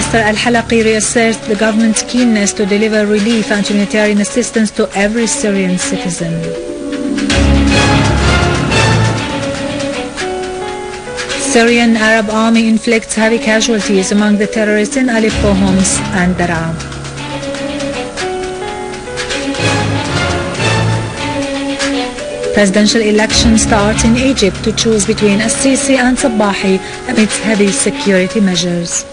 Minister Al-Halaqi reasserts the government's keenness to deliver relief and humanitarian assistance to every Syrian citizen. Syrian Arab Army inflicts heavy casualties among the terrorists in Aleppo, Homs and Daraa. Presidential election starts in Egypt to choose between al-Sisi and Sabahi amidst heavy security measures.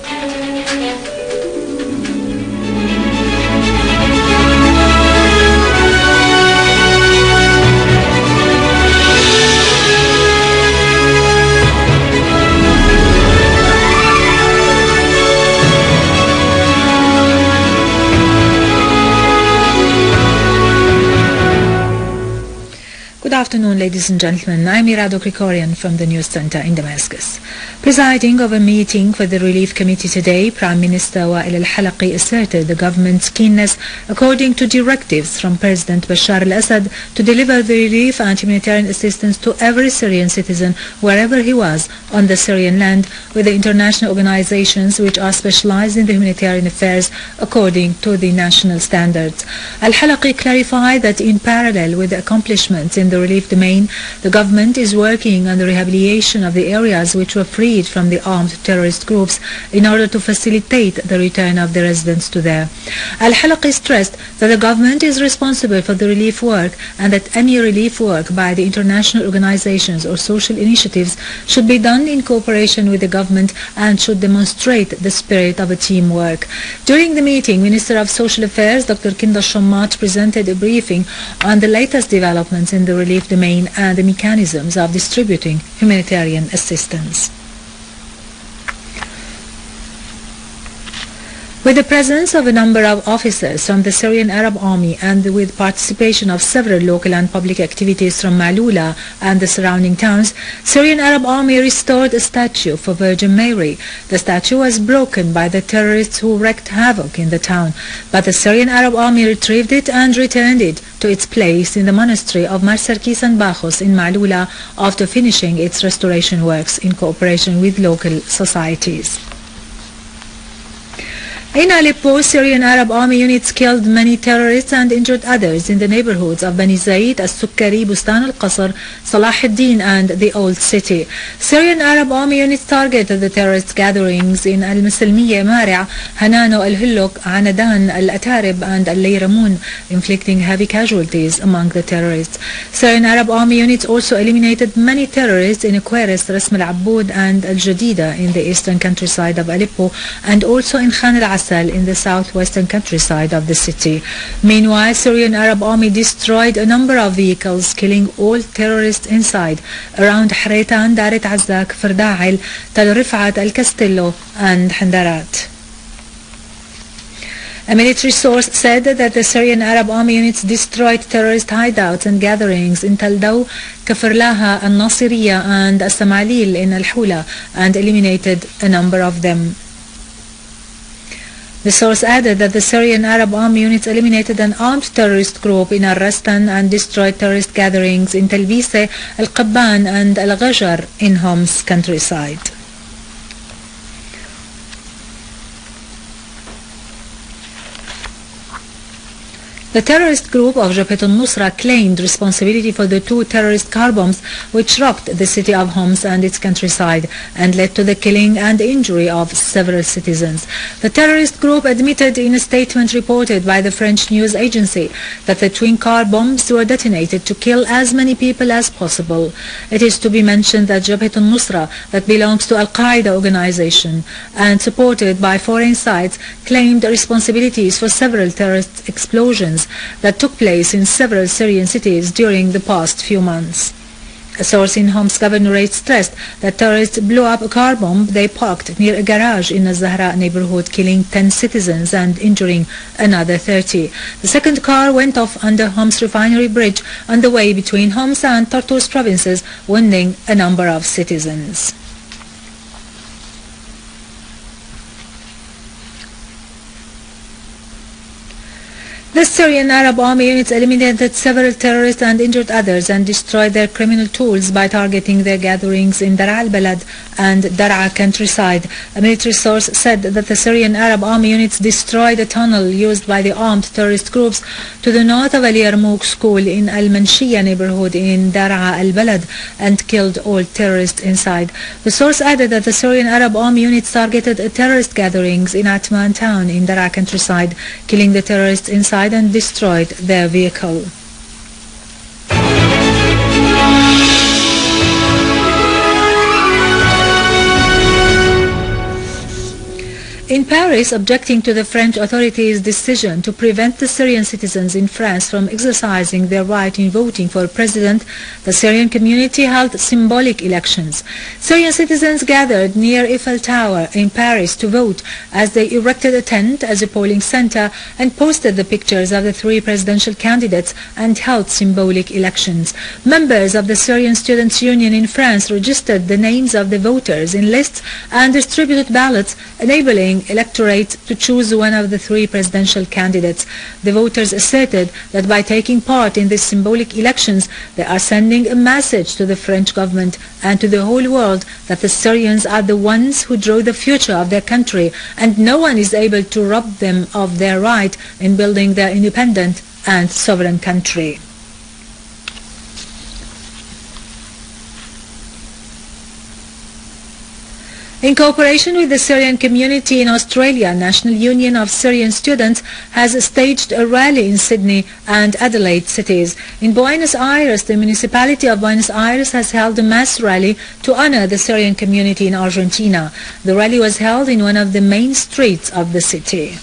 Good afternoon, ladies and gentlemen. I'm Irado Krikorian from the News Center in Damascus. Presiding over a meeting for the Relief Committee today, Prime Minister Al-Halaqi asserted the government's keenness, according to directives from President Bashar al-Assad, to deliver the relief and humanitarian assistance to every Syrian citizen, wherever he was on the Syrian land, with the international organizations which are specialized in the humanitarian affairs according to the national standards. Al-Halaqi clarified that in parallel with the accomplishments in the relief domain, the government is working on the rehabilitation of the areas which were freed from the armed terrorist groups in order to facilitate the return of the residents to there. Al-Halaqi stressed that the government is responsible for the relief work and that any relief work by the international organizations or social initiatives should be done in cooperation with the government and should demonstrate the spirit of a teamwork. During the meeting, Minister of Social Affairs Dr. Kinda Shammat presented a briefing on the latest developments in the relief domain and the mechanisms of distributing humanitarian assistance. With the presence of a number of officers from the Syrian Arab Army and with participation of several local and public activities from Malula and the surrounding towns, Syrian Arab Army restored a statue for Virgin Mary. The statue was broken by the terrorists who wreaked havoc in the town, but the Syrian Arab Army retrieved it and returned it to its place in the monastery of Mar Sarkis and Bachos in Malula after finishing its restoration works in cooperation with local societies. In Aleppo, Syrian Arab Army units killed many terrorists and injured others in the neighborhoods of Bani Zaid, Al-Sukkari, Bustan al-Qasr, Salah ad-Din and the Old City. Syrian Arab Army units targeted the terrorist gatherings in Al-Musalmiya, Mari'a, Hanano, Al-Huluk, Anadan, Al-Atarib and Al-Layramun, inflicting heavy casualties among the terrorists. Syrian Arab Army units also eliminated many terrorists in Aquaris, Rasm al-Abboud and Al-Jadida in the eastern countryside of Aleppo and also in Khan al-Assad in the southwestern countryside of the city. Meanwhile, Syrian Arab Army destroyed a number of vehicles, killing all terrorists inside around Hreitan, Darat Azzak, Farda'il, Tal Rifat, Al-Castello and Handarat. A military source said that the Syrian Arab Army units destroyed terrorist hideouts and gatherings in Taldaw, Kafirlaha, al-Nasiriyya and al-Samalil in Al-Hula and eliminated a number of them. The source added that the Syrian Arab Army units eliminated an armed terrorist group in Al-Rastan and destroyed terrorist gatherings in Talbise, Al-Qabban and Al-Ghajar in Homs countryside. The terrorist group of Jabhat al-Nusra claimed responsibility for the 2 terrorist car bombs which rocked the city of Homs and its countryside and led to the killing and injury of several citizens. The terrorist group admitted in a statement reported by the French news agency that the twin car bombs were detonated to kill as many people as possible. It is to be mentioned that Jabhat al-Nusra, that belongs to Al-Qaeda organization and supported by foreign sides, claimed responsibilities for several terrorist explosions that took place in several Syrian cities during the past few months. A source in Homs governorate stressed that terrorists blew up a car bomb they parked near a garage in the Zahra neighborhood, killing 10 citizens and injuring another 30. The second car went off under Homs refinery bridge on the way between Homs and Tartus provinces, wounding a number of citizens. The Syrian Arab Army units eliminated several terrorists and injured others and destroyed their criminal tools by targeting their gatherings in Daraa al-Balad and Daraa countryside. A military source said that the Syrian Arab Army units destroyed a tunnel used by the armed terrorist groups to the north of Al-Yarmouk school in Al-Manshiyah neighborhood in Daraa al-Balad and killed all terrorists inside. The source added that the Syrian Arab Army units targeted terrorist gatherings in Atman town in Daraa countryside, killing the terrorists inside and destroyed their vehicle. In Paris, objecting to the French authorities' decision to prevent the Syrian citizens in France from exercising their right in voting for president, the Syrian community held symbolic elections. Syrian citizens gathered near Eiffel Tower in Paris to vote as they erected a tent as a polling center and posted the pictures of the three presidential candidates and held symbolic elections. Members of the Syrian Students' Union in France registered the names of the voters in lists and distributed ballots, enabling electorate to choose one of the three presidential candidates. The voters asserted that by taking part in these symbolic elections, they are sending a message to the French government and to the whole world that the Syrians are the ones who draw the future of their country, and no one is able to rob them of their right in building their independent and sovereign country. In cooperation with the Syrian community in Australia, National Union of Syrian Students has staged a rally in Sydney and Adelaide cities. In Buenos Aires, the municipality of Buenos Aires has held a mass rally to honor the Syrian community in Argentina. The rally was held in one of the main streets of the city.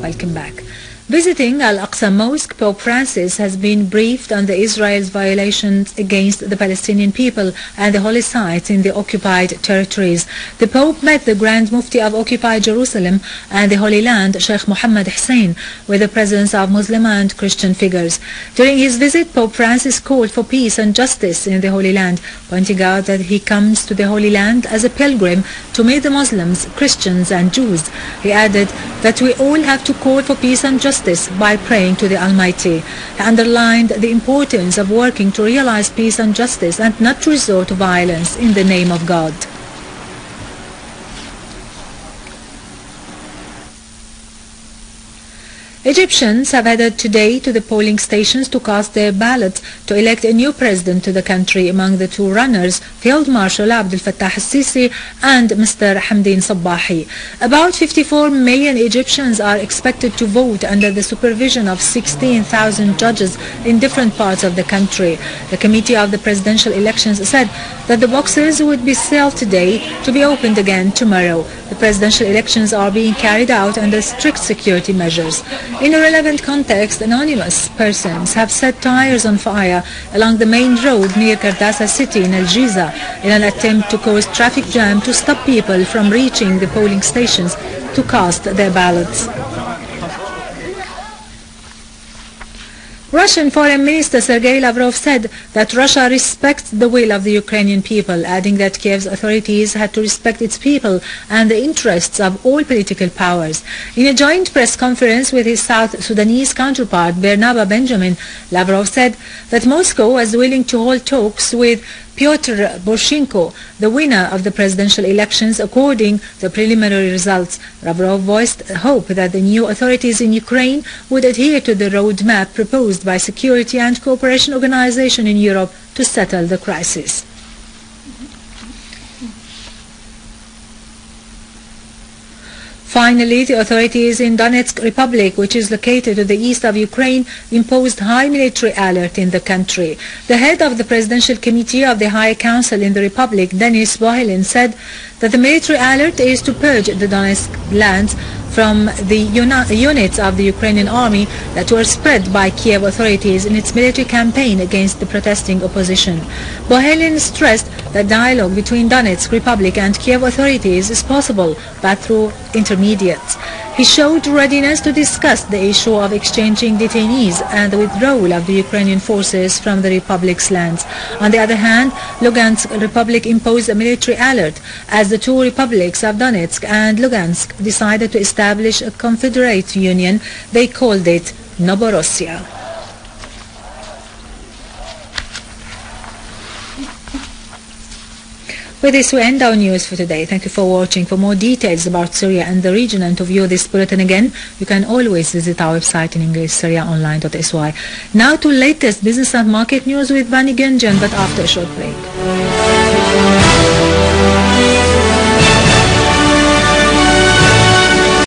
Welcome back. Visiting al-Aqsa mosque, Pope Francis has been briefed on the Israel's violations against the Palestinian people and the holy sites in the occupied territories. The Pope met the Grand Mufti of occupied Jerusalem and the Holy Land, Sheikh Mohammed Hussein, with the presence of Muslim and Christian figures. During his visit, Pope Francis called for peace and justice in the Holy Land, pointing out that he comes to the Holy Land as a pilgrim to meet the Muslims, Christians and Jews. He added that we all have to call for peace and justice by praying to the Almighty. He underlined the importance of working to realize peace and justice and not to resort to violence in the name of God. Egyptians have headed today to the polling stations to cast their ballot to elect a new president to the country. Among the two runners, Field Marshal Abdel Fattah al-Sisi and Mr. Hamdin Sabbahi. About 54 million Egyptians are expected to vote under the supervision of 16,000 judges in different parts of the country. The Committee of the Presidential Elections said that the boxes would be sealed today to be opened again tomorrow. The presidential elections are being carried out under strict security measures. In a relevant context, anonymous persons have set tires on fire along the main road near Kardassa city in Al-Jiza in an attempt to cause traffic jam to stop people from reaching the polling stations to cast their ballots. Russian Foreign Minister Sergei Lavrov said that Russia respects the will of the Ukrainian people, adding that Kiev's authorities had to respect its people and the interests of all political powers. In a joint press conference with his South Sudanese counterpart Bernaba Benjamin, Lavrov said that Moscow was willing to hold talks with Pyotr Poroshenko, the winner of the presidential elections, according to preliminary results. Lavrov voiced hope that the new authorities in Ukraine would adhere to the roadmap proposed by Security and Cooperation Organization in Europe to settle the crisis. Finally, the authorities in Donetsk Republic, which is located to the east of Ukraine, imposed high military alert in the country. The head of the Presidential Committee of the High Council in the Republic, Denis Bohelin, said that the military alert is to purge the Donetsk lands from the units of the Ukrainian army that were spread by Kiev authorities in its military campaign against the protesting opposition. Bohelin stressed that dialogue between Donetsk Republic and Kiev authorities is possible, but through intermediates. He showed readiness to discuss the issue of exchanging detainees and the withdrawal of the Ukrainian forces from the Republic's lands. On the other hand, Lugansk Republic imposed a military alert as the two republics of Donetsk and Lugansk decided to establish a confederate union. They called it Novorossiya. With this, we end our news for today. Thank you for watching. For more details about Syria and the region and to view this bulletin again, you can always visit our website in English, syriaonline.sy. Now to latest business and market news with Vani Gunjan, but after a short break.